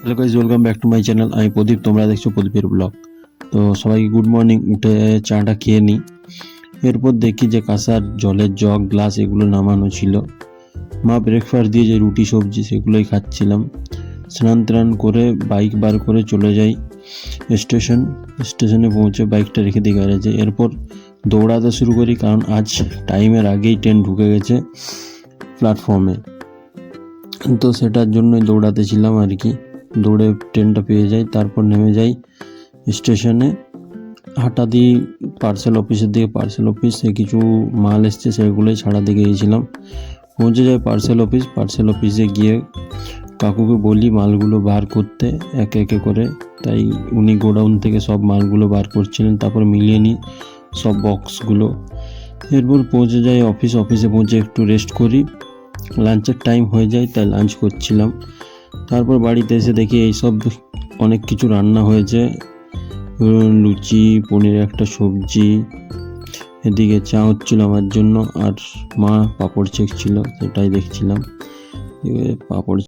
Hello guys, welcome back to my channel. আমি প্রদীপ, তোমরা দেখছো প্রদীপের ব্লগ। তো সবাইকে গুড মর্নিং। উঠে চাটা খেয়ে নিই। এরপর দেখি যে কাঁসার জলের জগ, গ্লাস এগুলো নামানো ছিল। মা ব্রেকফাস্ট দিয়ে যে রুটি সবজি সেগুলোই খাচ্ছিলাম। স্নান ত্রাণ করে বাইক বার করে চলে যাই স্টেশনে পৌঁছে বাইকটা রেখে দিই গ্যারেজে। এরপর দৌড়াতে শুরু করি, কারণ আজ টাইমের আগেই ট্রেন ঢুকে গেছে প্ল্যাটফর্মে। তো সেটার জন্যই দৌড়াতে ছিলাম আর কি। দৌড়ে ট্রেনটা পেয়ে যাই, তারপর নেমে যাই স্টেশনে। হাঁটা দিই পার্সেল অফিসের দিকে। পার্সেল অফিসে কিছু মাল এসছে, সেগুলোই ছাড়াতে গিয়েছিলাম। পৌঁছে যাই পার্সেল অফিসে গিয়ে কাকুকে বলি মালগুলো বার করতে একে একে করে। তাই উনি গোডাউন থেকে সব মালগুলো বার করছিলেন, তারপর মিলিয়ে নিই সব বক্সগুলো। এরপর পৌঁছে যাই অফিসে পৌঁছে একটু রেস্ট করি। লাঞ্চের টাইম হয়ে যায়, তাই লাঞ্চ করছিলাম। তারপর বাড়িতে এসে দেখি এইসব অনেক কিছু রান্না হয়েছে। লুচি, পনিরের একটা সবজি, এদিকে চা হচ্ছিল আমার জন্য, আর মা পাঁপড় ছেঁকছিল, সেটাই দেখছিলাম। পাঁপড়